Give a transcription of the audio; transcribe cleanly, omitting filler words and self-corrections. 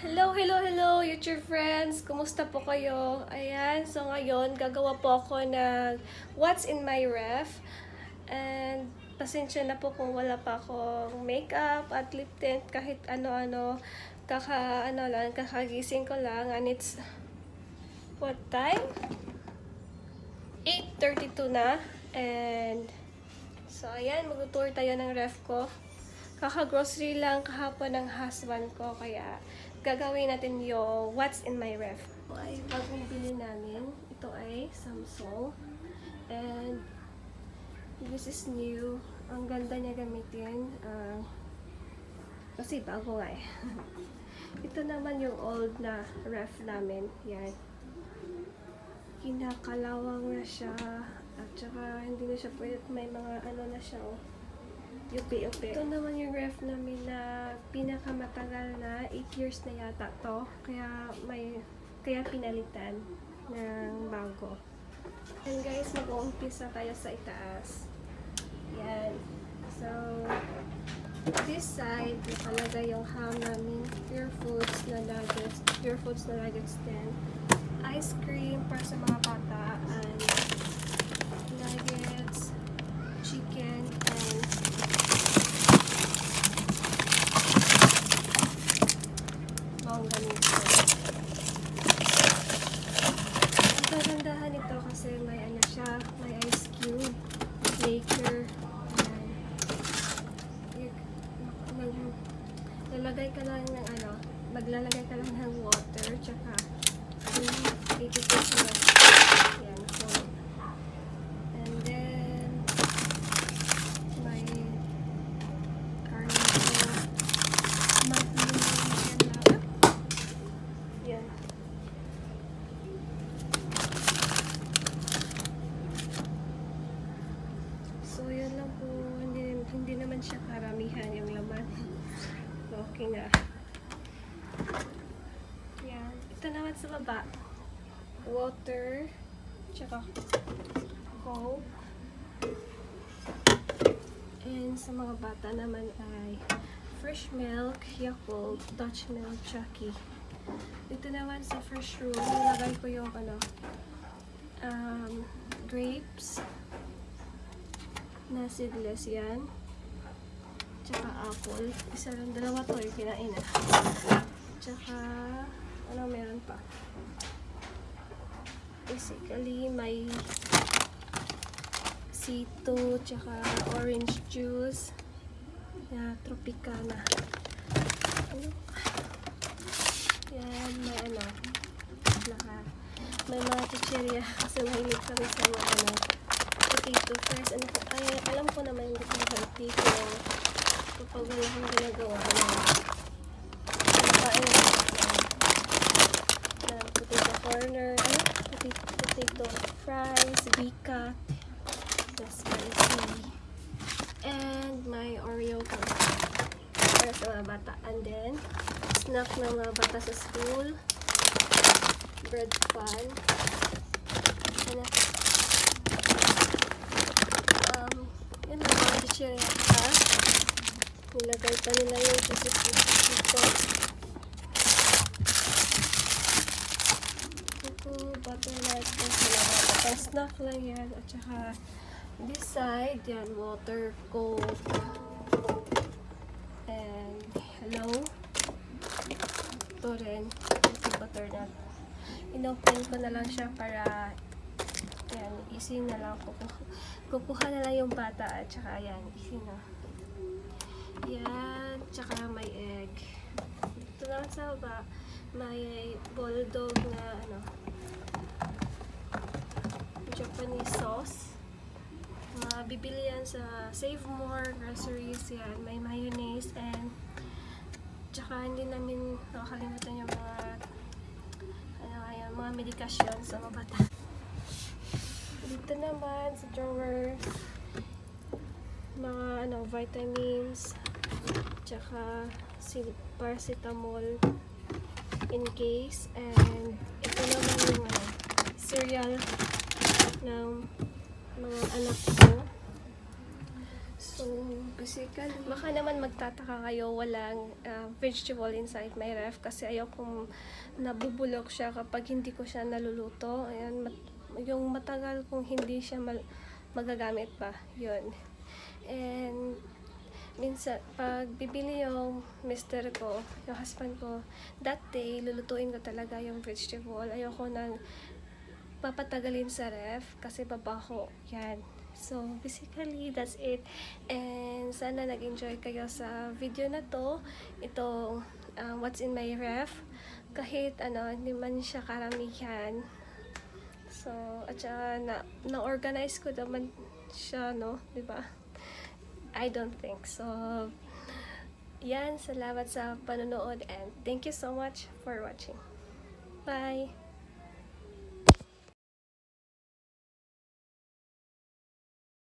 Hello, hello, hello, YouTube friends! Kumusta po kayo? Ayan, so ngayon, gagawa po ako ng what's in my ref. And pasensya na po kung wala pa akong makeup at lip tint, kahit ano-ano. Kakagising ko lang. And it's, what time? 8:32 na. And, so ayan, mag-tour tayo ng ref ko. Kaka-grocery lang kahapon ng husband ko, kaya gagawin natin yung what's in my ref. Ito ay bagong bili namin. Ito ay Samsung. And this is new. Ang ganda niya gamitin. Kasi bago nga eh. Ito naman yung old na ref namin. Yan. Kinakalawang na siya. At saka hindi na siya pwede. May mga ano na siya oh. Yupi-yupi. Ito naman yung ref namin na pinakamatagal na 8 years na yata to. Kaya pinalitan ng bago. And guys, mag-uumpisa tayo sa itaas. Yan. So, this side, nakalagay yung ham namin. Pure foods na nuggets din. Ice cream para sa mga bata. And nuggets, chicken, and ang kagandahan ito kasi may ano siya, may ice cube, maker, lalagay ka lang ng ano, maglalagay ka lang ng water, tsaka ipipit mo. Yan, so, and then may carnival yan. So, yun lang po. Hindi naman siya karamihan yung laman. Okay nga. Yan. Ito naman sa baba. Water. Tsaka Coke. And sa mga bata naman ay fresh milk, Yakult, Dutch milk, Chucky. Dito naman sa fresh room, nilagay ko yung ano, grapes na seedless yan. Tsaka apple. Isa lang, dalawa to yung kinain na. Tsaka, ano meron pa? Basically, may C2, tsaka orange juice na Tropicana. Ano? Yan, may ano, may mga chichirya kasi mahilig kami sa mga ano, potato fries. Ano po, ay, alam ko naman hindi ko healthy ko kapag wala akong ginagawa kain na potato corner, ano, potato fries, bikat, the spicy, and my Oreo para sa mga bata. And then snack ng mga bata sa school, bread pan, ano, yun lang mga chichirya pa. Nilagay pa nila yung dito. Ito, buttermilk po sila. Pang snack lang yan. At saka, this side, yan, water, Coke, and hello. Ito rin, ito butternut. Inopen ko na lang siya para, yan, easy na lang. Kukuha na lang yung bata at saka, yan, easy na. Yan, tsaka may egg. Ito lang sa baba, may bulldog na ano, Japanese sauce. Bibili yan sa Save More groceries. Yan, may mayonnaise and tsaka hindi namin nakakalimutan yung mga ano, ayan, mga medikasyon sa mga bata. Dito naman sa drawer, mga ano, vitamins, tsaka paracetamol in case, and ito naman yung ano, cereal ng mga anak ko. So, basically, baka naman magtataka kayo, walang vegetable inside my ref kasi ayokong nabubulok siya kapag hindi ko siya naluluto. Ayan, yung matagal kung hindi siya magagamit pa, yun. And minsan, pag bibili yung mister ko, yung husband ko, that day, lulutuin ko talaga yung vegetable. Ayoko nang papatagalin sa ref kasi babaho. Yan. So, basically, that's it. And sana nag-enjoy kayo sa video na to. Itong what's in my ref. Kahit hindi man siya karamihan. So, at saka na-organize ko naman siya, no? Diba? I don't think so. Yan, salamat sa panonood and thank you so much for watching. Bye!